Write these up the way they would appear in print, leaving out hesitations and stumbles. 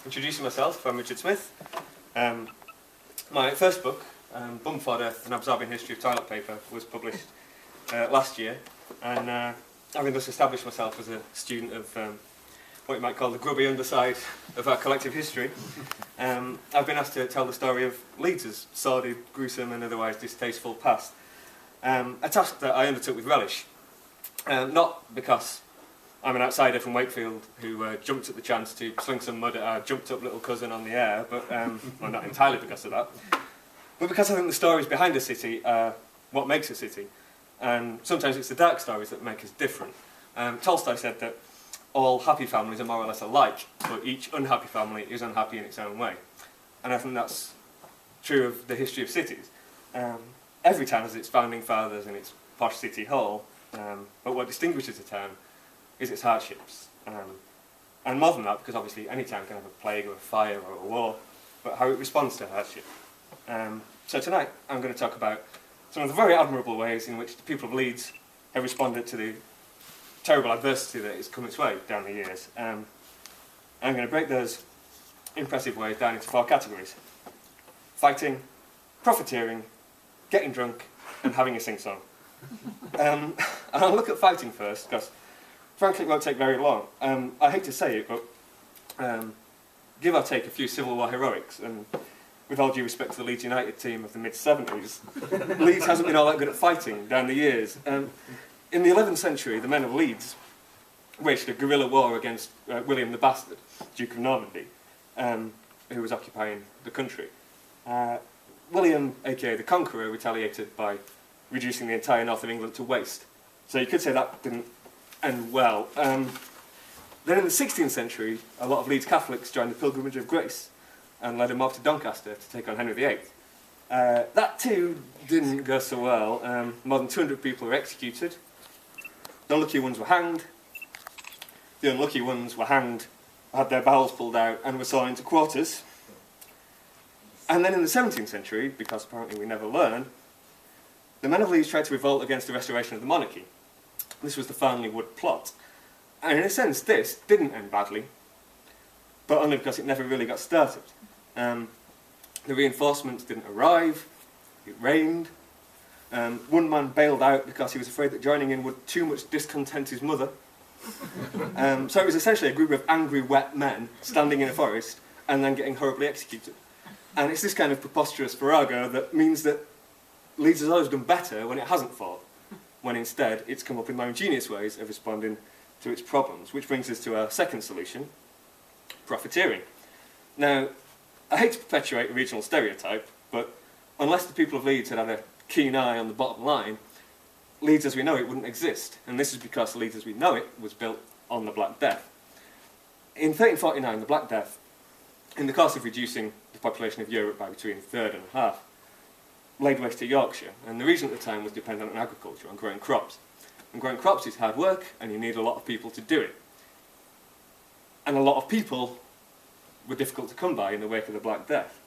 Introducing myself, I'm Richard Smyth. My first book, Bum Fodder, An Absorbing History of Toilet Paper, was published last year, and having thus established myself as a student of what you might call the grubby underside of our collective history, I've been asked to tell the story of Leeds' sordid, gruesome and otherwise distasteful past. A task that I undertook with relish, not because I'm an outsider from Wakefield who jumped at the chance to sling some mud at our jumped-up little cousin on the air, but well, not entirely because of that, but because I think the stories behind a city are what makes a city, and sometimes it's the dark stories that make us different. Tolstoy said that all happy families are more or less alike, but each unhappy family is unhappy in its own way, and I think that's true of the history of cities. Every town has its founding fathers and its posh city hall, but what distinguishes a town is its hardships. And more than that, because obviously any town can have a plague or a fire or a war, but how it responds to hardship. So tonight I'm going to talk about some of the very admirable ways in which the people of Leeds have responded to the terrible adversity that has come its way down the years. I'm going to break those impressive ways down into 4 categories: fighting, profiteering, getting drunk, and having a sing-song. And I'll look at fighting first, because frankly it won't take very long. I hate to say it, but give or take a few Civil War heroics, and with all due respect to the Leeds United team of the mid-70s, Leeds hasn't been all that good at fighting down the years. In the 11th century, the men of Leeds waged a guerrilla war against William the Bastard, Duke of Normandy, who was occupying the country. William, aka the Conqueror, retaliated by reducing the entire north of England to waste. So you could say that didn't end well. Then in the 16th century, a lot of Leeds Catholics joined the Pilgrimage of Grace and led a mob to Doncaster to take on Henry VIII. That too didn't go so well. More than 200 people were executed. The lucky ones were hanged. The unlucky ones were hanged, had their bowels pulled out, and were sawn into quarters. And then in the 17th century, because apparently we never learn, the men of Leeds tried to revolt against the restoration of the monarchy. This was the Farnley Wood plot. And in a sense, this didn't end badly, but only because it never really got started. The reinforcements didn't arrive, it rained. One man bailed out because he was afraid that joining in would too much discontent his mother. So it was essentially a group of angry, wet men standing in a forest and then getting horribly executed. And it's this kind of preposterous farrago that means that Leeds has always done better when it hasn't fought, when instead it's come up with more ingenious ways of responding to its problems, which brings us to our second solution, profiteering. Now, I hate to perpetuate a regional stereotype, but unless the people of Leeds had had a keen eye on the bottom line, Leeds as we know it wouldn't exist, and this is because Leeds as we know it was built on the Black Death. In 1349, the Black Death, in the course of reducing the population of Europe by between a third and a half, laid waste to Yorkshire, and the region at the time was dependent on agriculture, on growing crops. And growing crops is hard work, and you need a lot of people to do it. And a lot of people were difficult to come by in the wake of the Black Death.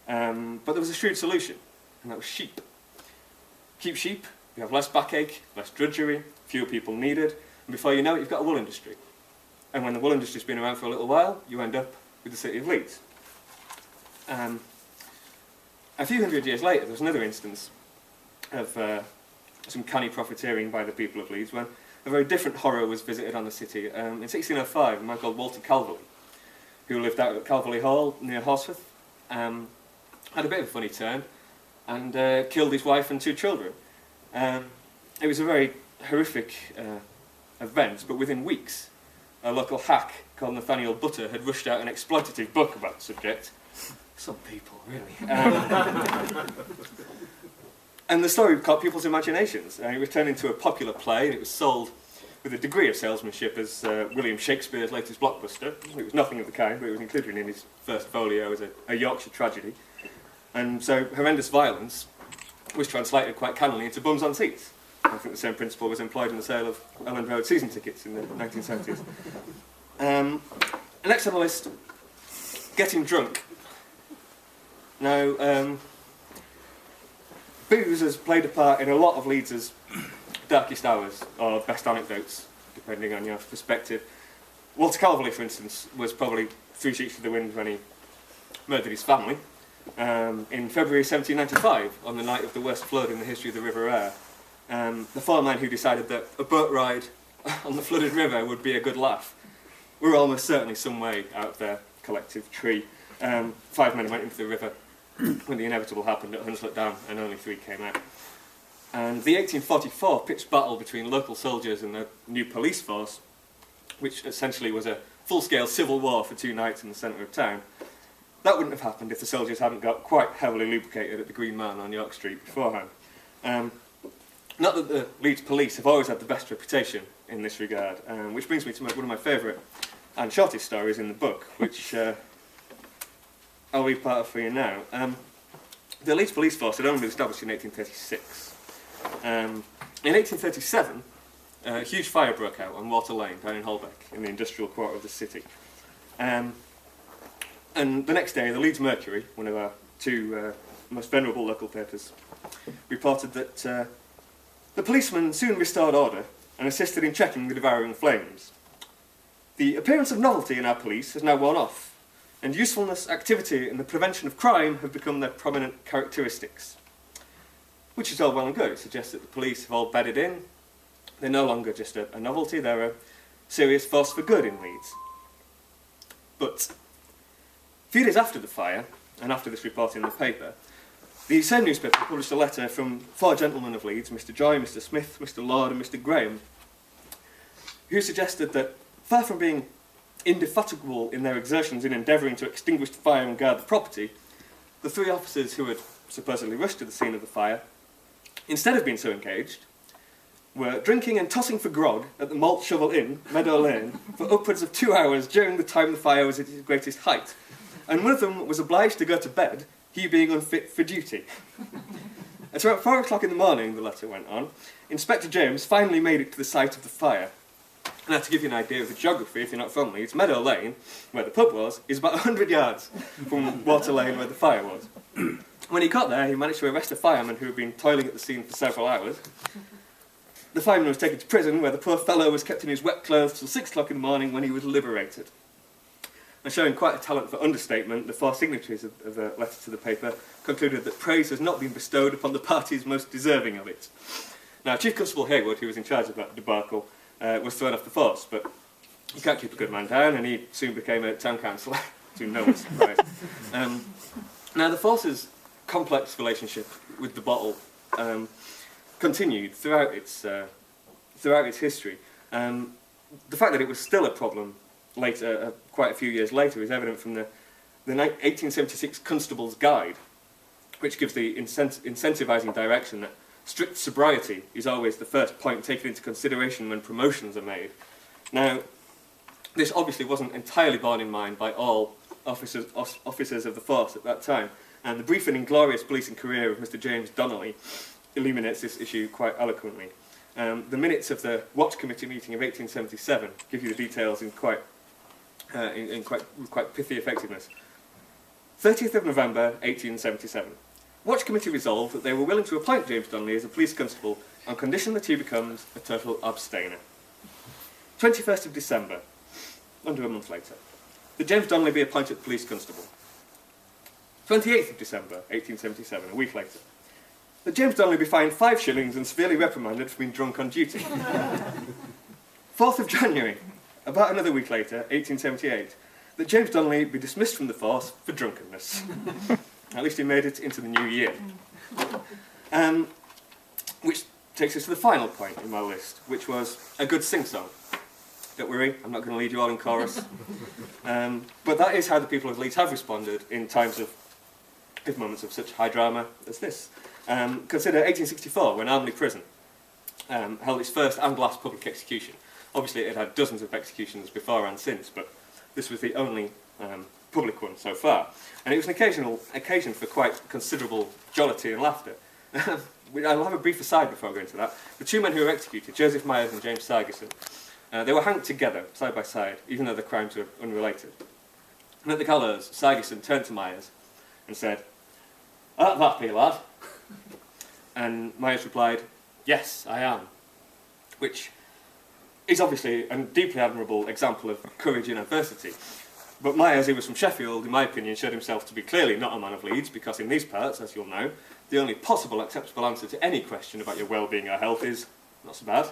But there was a shrewd solution, and that was sheep. Keep sheep, you have less backache, less drudgery, fewer people needed, and before you know it, you've got a wool industry. And when the wool industry's been around for a little while, you end up with the city of Leeds. A few hundred years later, there was another instance of some canny profiteering by the people of Leeds when a very different horror was visited on the city. In 1605, a man called Walter Calverley, who lived out at Calverley Hall near Horsforth, had a bit of a funny turn and killed his wife and 2 children. It was a very horrific event, but within weeks, a local hack called Nathaniel Butter had rushed out an exploitative book about the subject. Some people, really. And the story caught people's imaginations. It was turned into a popular play, and it was sold with a degree of salesmanship as William Shakespeare's latest blockbuster. It was nothing of the kind, but it was included in his first folio as a Yorkshire tragedy. And so horrendous violence was translated quite cannily into bums on seats. I think the same principle was employed in the sale of Elland Road season tickets in the 1970s. Next on the list, getting drunk. Now, booze has played a part in a lot of Leeds' darkest hours, or best anecdotes, depending on your perspective. Walter Calverley, for instance, was probably 3 sheets to the wind when he murdered his family. In February 1795, on the night of the worst flood in the history of the River Aire, the 4 men who decided that a boat ride on the flooded river would be a good laugh were almost certainly some way out of their collective tree. 5 men went into the river when the inevitable happened at Hunslet Dam, and only 3 came out. And the 1844 pitched battle between local soldiers and the new police force, which essentially was a full-scale civil war for 2 nights in the centre of town, that wouldn't have happened if the soldiers hadn't got quite heavily lubricated at the Green Man on York Street beforehand. Not that the Leeds Police have always had the best reputation in this regard, which brings me to one of my favourite and shortest stories in the book, which I'll read part of for you now. The Leeds Police Force had only been established in 1836. In 1837, a huge fire broke out on Water Lane down in Holbeck, in the industrial quarter of the city. And the next day, the Leeds Mercury, one of our 2 most venerable local papers, reported that the policemen soon restored order and assisted in checking the devouring flames. The appearance of novelty in our police has now worn off, and usefulness, activity, and the prevention of crime have become their prominent characteristics. Which is all well and good. It suggests that the police have all bedded in. They're no longer just a novelty, they're a serious force for good in Leeds. But a few days after the fire, and after this report in the paper, the same newspaper published a letter from 4 gentlemen of Leeds, Mr. Joy, Mr. Smyth, Mr. Lord, and Mr. Graham, who suggested that, far from being indefatigable in their exertions in endeavouring to extinguish the fire and guard the property, the 3 officers who had supposedly rushed to the scene of the fire, instead of being so engaged, were drinking and tossing for grog at the Malt Shovel Inn, Meadow Lane, for upwards of 2 hours during the time the fire was at its greatest height, and one of them was obliged to go to bed, he being unfit for duty. At about 4 o'clock in the morning, the letter went on, Inspector James finally made it to the site of the fire. Now, to give you an idea of the geography, if you're not from Leeds, Meadow Lane, where the pub was, is about 100 yards from Water Lane, where the fire was. When he got there, he managed to arrest a fireman who had been toiling at the scene for several hours. The fireman was taken to prison, where the poor fellow was kept in his wet clothes till 6 o'clock in the morning, when he was liberated. And showing quite a talent for understatement, the 4 signatories of the letter to the paper concluded that praise has not been bestowed upon the parties most deserving of it. Now, Chief Constable Haywood, who was in charge of that debacle, was thrown off the force, but you can't keep a good man down, and he soon became a town councillor, to no one's surprise. Now, the force's complex relationship with the bottle continued throughout its history. The fact that it was still a problem later, quite a few years later, is evident from the 1876 Constable's Guide, which gives the incentivising direction that strict sobriety is always the first point taken into consideration when promotions are made. Now, this obviously wasn't entirely borne in mind by all officers of the force at that time, and the brief and inglorious policing career of Mr. James Donnelly illuminates this issue quite eloquently. The minutes of the Watch Committee meeting of 1877 give you the details in quite pithy effectiveness. 30th of November 1877. Watch Committee resolved that they were willing to appoint James Donnelly as a police constable on condition that he becomes a total abstainer. 21st of December, under a month later, that James Donnelly be appointed police constable. 28th of December 1877, a week later, that James Donnelly be fined 5 shillings and severely reprimanded for being drunk on duty. 4th of January, about another week later, 1878, that James Donnelly be dismissed from the force for drunkenness. At least he made it into the new year. Which takes us to the final point in my list, which was a good sing-song. Don't worry, I'm not going to lead you all in chorus. But that is how the people of Leeds have responded in times of moments of such high drama as this. Consider 1864, when Armley Prison held its first and last public execution. Obviously, it had dozens of executions before and since, but this was the only public one so far. And it was an occasion for quite considerable jollity and laughter. I'll have a brief aside before I go into that. The 2 men who were executed, Joseph Myers and James Sargison, they were hanged together, side by side, even though the crimes were unrelated. And at the gallows, Sargison turned to Myers and said, "Art thou happy, lad?" And Myers replied, "Yes, I am." Which is obviously a deeply admirable example of courage in adversity. But Myers, who was from Sheffield, in my opinion, showed himself to be clearly not a man of Leeds, because in these parts, as you'll know, the only possible acceptable answer to any question about your well-being or health is, not so bad.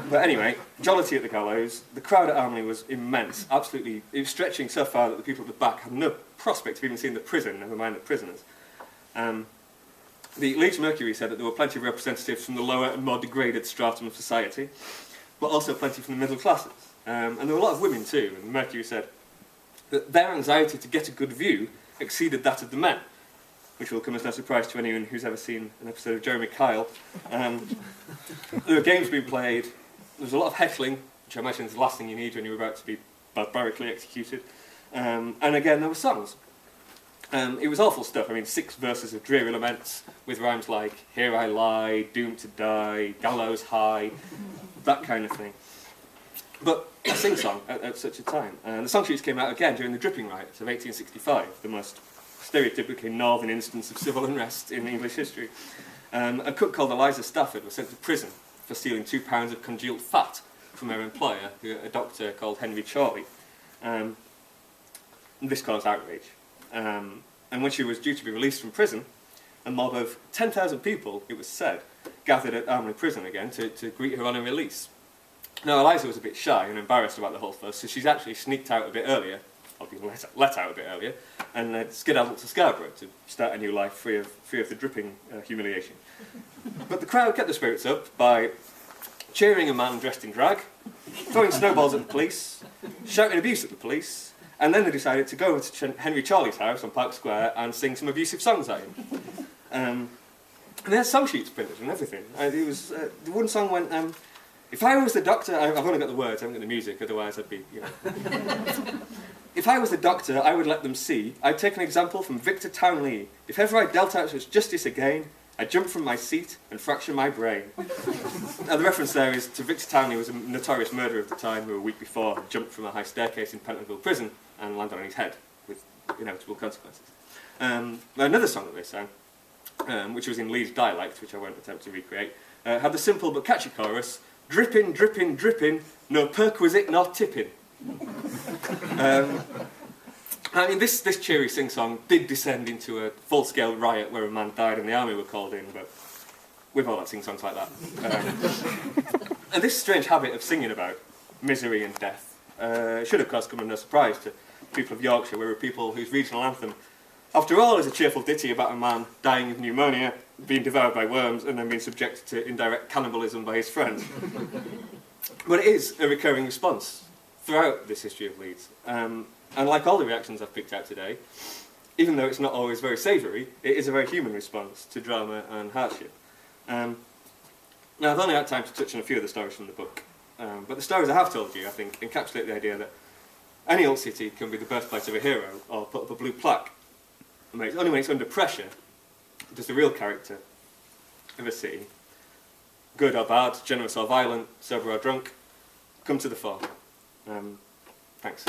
But anyway, jollity at the gallows. The crowd at Armley was immense, absolutely. It was stretching so far that the people at the back had no prospect of even seeing the prison, never mind the prisoners. The Leeds Mercury said that there were plenty of representatives from the lower and more degraded stratum of society, but also plenty from the middle classes. And there were a lot of women too, and Mercury said that their anxiety to get a good view exceeded that of the men, which will come as no surprise to anyone who's ever seen an episode of Jeremy Kyle. There were games being played, there was a lot of heckling, which I imagine is the last thing you need when you're about to be barbarically executed. And again, there were songs. It was awful stuff. I mean, 6 verses of dreary laments with rhymes like, here I lie, doomed to die, gallows high, that kind of thing. But a sing-song at such a time. And the song sheets came out again during the Dripping Riots of 1865, the most stereotypically northern instance of civil unrest in English history. A cook called Eliza Stafford was sent to prison for stealing 2 pounds of congealed fat from her employer, a doctor called Henry Chorley. This caused outrage. And when she was due to be released from prison, a mob of 10,000 people, it was said, gathered at Armley Prison again to greet her on her release. Now, Eliza was a bit shy and embarrassed about the whole fuss, so she's actually sneaked out a bit earlier, or been let out a bit earlier, and skedaddled to Scarborough to start a new life free of the dripping humiliation. But the crowd kept the spirits up by cheering a man dressed in drag, throwing snowballs at the police, shouting abuse at the police, and then they decided to go to Henry Chorley's house on Park Square and sing some abusive songs at him. And they had song sheets printed and everything. It was, the one song went, if I was the doctor, I've only got the words, I haven't got the music, otherwise I'd be, you know. If I was the doctor, I would let them see. I'd take an example from Victor Townley. If ever I dealt out such justice again, I'd jump from my seat and fracture my brain. Now the reference there is to Victor Townley, was a notorious murderer of the time who a week before had jumped from a high staircase in Pentonville Prison and landed on his head with inevitable consequences. Another song that they sang, which was in Leeds dialect, which I won't attempt to recreate, had the simple but catchy chorus, dripping, dripping, dripping, no perquisite nor tipping. I mean, this cheery sing-song did descend into a full-scale riot where a man died and the army were called in, but we've all had sing-songs like that. And this strange habit of singing about misery and death should, of course, come as no surprise to people of Yorkshire, where we're people whose regional anthem, after all, is a cheerful ditty about a man dying of pneumonia, being devoured by worms, and then being subjected to indirect cannibalism by his friends. But it is a recurring response throughout this history of Leeds. And like all the reactions I've picked out today, even though it's not always very savoury, it is a very human response to drama and hardship. Now, I've only had time to touch on a few of the stories from the book, but the stories I have told you, I think, encapsulate the idea that any old city can be the birthplace of a hero, or put up a blue plaque. And it's only when it's under pressure does the real character of a city, good or bad, generous or violent, sober or drunk, come to the fore. Thanks.